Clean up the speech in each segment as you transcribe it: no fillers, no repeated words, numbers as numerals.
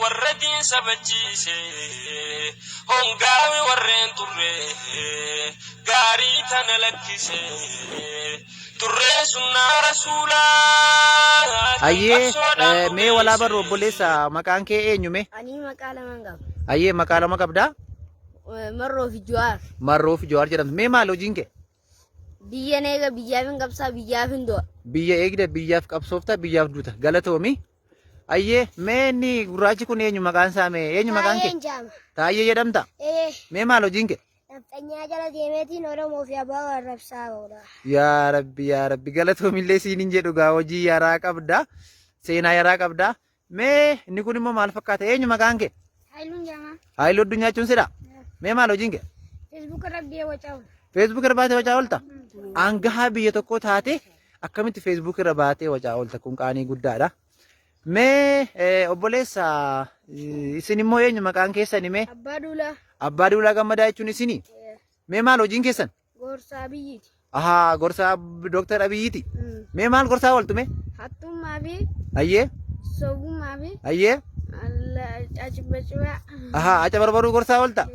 warradin sabachise hongawi warren turre gari tanalakise turre sunna rasula Ayyee mee walaa barru obboleessa maqaan kee eenyume? Ani maqaa lama qaba. Ayyee maqaa lama qabdaa? Marroo fi Jawaar. Marroo fi Jawaar jedhamtu. Mee maal hojiin kee? Biyya eega biyyaaf hin qabsaa biyyaaf hin du'a. Biyya eegda biyyaaf qabsoofta biyyaaf duuta galatoomi. Ayyee mee inni gurraachi kun eenyu maqaan isaa mee eenyu maqaan kee? Taayyee jedhamta? Mee maal hojiin kee? Nafxanyaa jala deemeetiin Oromoo fi Abbaa Warrabsaa oolaa. Yaa rabbi galatoomillee siiniin jedhu gaa hojii yaraa qabda. Seenaa yaraa qabda. Mee inni kun immoo maal fakkaata? Eenyu maqaan kee? Haayiluun Jaamaa. Haayiluu Addunyaa jechuun sidha? Mee maal hojiin kee? Feesbuuk irra biyya wacaa oolu. Facebook irra baatee wacaa oolta? Angahaa biyya tokkoo taate akkamitti Facebook irra baatee wacaa oolta? Kun qaanii guddaadha. Mee obboleessa isin immoo eenyu maqaan keessan mee? Abbaa Duulaa. Abbaa Duulaa Gammadaa jechuun isinii? Mee maal hojiin keessan? Gorsaa biyyiiti. Ahaa gorsaa Dooktar Abiyyiiti. Mee maal gorsaa ooltu mee? Hattummaa fi Ayyee? soogummaa fi Ayyee? cacibbacibaa. Ahaa aca barbaruu gorsaa oolta?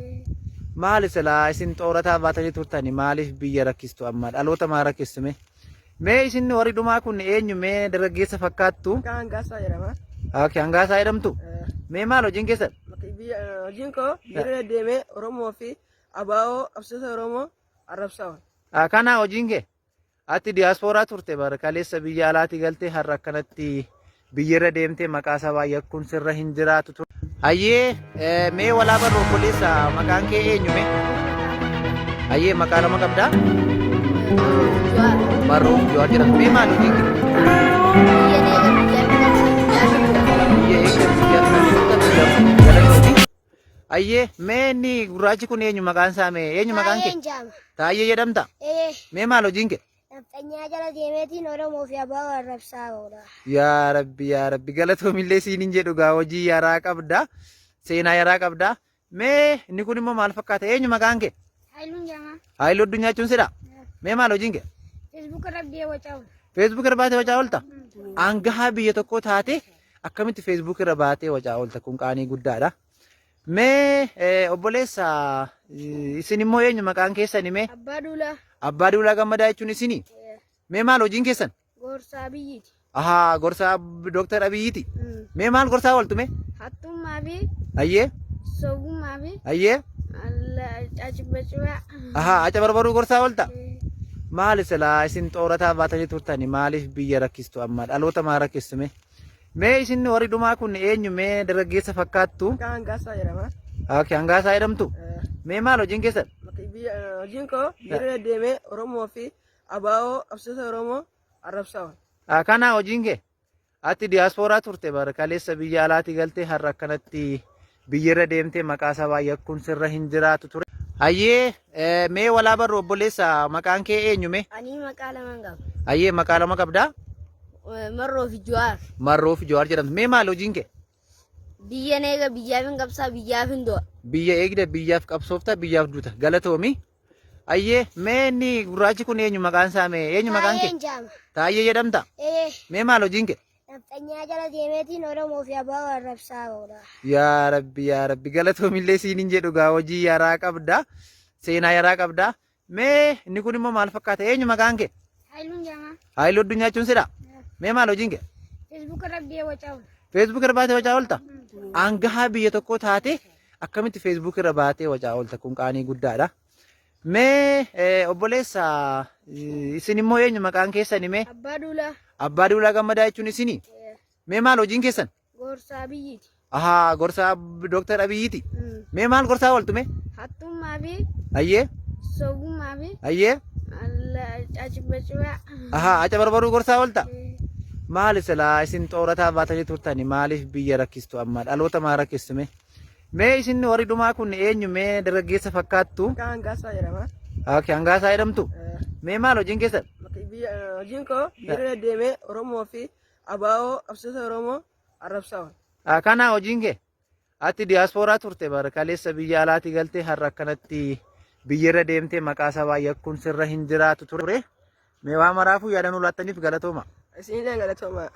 Maali silaa isin xoorataa baatanii turtani maaliif biyya rakkistu amma dhaloota maa rakkistu mee? Mee isin warri dhumaa kun eenyu mee dargaggeessa fakkaattu? Hangaasaa jedhama. Akka hangaasaa jedhamtu? Mee maal hojiin keessan? Hojiin koo biyya deemee Oromoo fi Abaa'oo qabsiisa Oromoo arrabsaa oolu. Kana hojiin kee? Ati diyaaspooraa turte bara kaleessa biyya alaatti galtee har'a akkanatti biyyarra deemtee maqaa sabaa yakkuun sirra hin jiraatu ture. Ayyee mee walaa barru obboleessa maqaan kee eenyume? Ayyee maqaa lama qabdaa? Marroo fi Jawaar jedhamtu. Mee maal hojiin kee? Biyya eegda biyyaaf qabsoofta biyyaaf galatoomi. Ayyee mee inni gurraachi kun eenyu maqaan isaa mee eenyu maqaan kee? Taayyee jedhamta? Mee maal hojiin kee? Nafxanyaa jala deemeetiin Oromoo fi Abbaa Warrabsaa oolaa. Yaa rabbi galatoomillee siiniin jedhu gaa hojii yaraa qabda. Seenaa yaraa qabda. Mee inni kun immoo maal fakkaata? Eenyu maqaan kee? Haayiluun Jaamaa. Haayiluu Addunyaa jechuun sidha? Mee maal hojiin kee? Feesbuuk irra biyya wacaa oolu. Facebook irra baatee wacaa oolta? Angahaa biyya tokkoo taate akkamitti Facebook irra baatee wacaa oolta? Kun qaanii guddaadha. Mee obboleessa isin immoo eenyu maqaan keessani mee? Abbaa Duulaa. Abbaa Duulaa Gammadaa jechuun isinii? Mee maal hojiin keessan? Gorsaa biyyiiti. Ahaa gorsaa Dooktar Abiyyiiti. Mee maal gorsaa ooltu mee? Hattummaa fi Ayyee? soogummaa fi Ayyee? cacibbacibaa. Ahaa aca barbaruu gorsaa oolta? Maali silaa isin xoorataa baatanii turtani maaliif biyya rakkistu amma dhaloota maa rakkistu mee? Mee isin warri dhumaa kun eenyu mee dargaggeessa fakkaattu? Hangaasaa jedhama. Akka hangaasaa jedhamtu? Mee maal hojiin keessan? Hojiin koo biyya deemee Oromoo fi Abaa'oo qabsiisa Oromoo arrabsaa oolu. Kana hojiin kee? Ati diyaaspooraa turte bara kaleessa biyya alaatti galtee har'a akkanatti biyyarra deemtee maqaa sabaa yakkuun sirra hin jiraatu ture. Ayyee mee walaa barru obboleessa maqaan kee eenyume? Ani maqaa lama qaba. Ayyee maqaa lama qabdaa? Marroo fi Jawaar. Marroo fi Jawaar jedhamtu. Mee maal hojiin kee? Biyya eega biyyaaf hin qabsaa biyyaaf hin du'a. Biyya eegda biyyaaf qabsoofta biyyaaf duuta galatoomi. Ayyee mee inni gurraachi kun eenyu maqaan isaa mee eenyu maqaan kee? Taayyee jedhamta? Mee maal hojiin kee? Nafxanyaa jala deemeetiin Oromoo fi Abbaa Warrabsaa oolaa. Yaa rabbi galatoomillee siiniin jedhu gaa hojii yaraa qabda. Seenaa yaraa qabda. Mee inni kun immoo maal fakkaata? Eenyu maqaan kee? Haayiluun Jaamaa. Haayiluu Addunyaa jechuun sidha? Mee maal hojiin kee? Feesbuuk irra biyya wacaa oolu. Facebook irra baatee wacaa oolta? Angahaa biyya tokkoo taate akkamitti Facebook irra baatee wacaa oolta? Kun qaanii guddaadha. Mee obboleessa isin immoo eenyu maqaan keessani mee? Abbaa Duulaa. Abbaa Duulaa Gammadaa jechuun isinii? Mee maal hojiin keessan? Gorsaa biyyiiti. Ahaa gorsaa Dooktar Abiyyiiti. Mee maal gorsaa ooltu mee? Hattummaa fi Ayyee? soogummaa fi Ayyee? cacibbacibaa. Ahaa aca barbaruu gorsaa oolta? Maali silaa isin xoorataa baatanii turtani maaliif biyya rakkistu amma dhaloota maa rakkistu mee? Mee isin warri dhumaa kun eenyu mee dargaggeessa fakkaattu? Hangaasaa jedhama. Akka hangaasaa jedhamtu? Mee maal hojiin keessan? Hojiin koo biyya deemee Oromoo fi Abaa'oo qabsiisa Oromoo arrabsaa oolu. Kana hojiin kee? Ati diyaaspooraa turte bara kaleessa biyya alaatti galtee har'a akkanatti biyyarra deemtee maqaa sabaa yakkuun sirra hin jiraatu ture. Mee waa maraafuu yaadannoo laattaniif galatooma. Isinillee galatooma.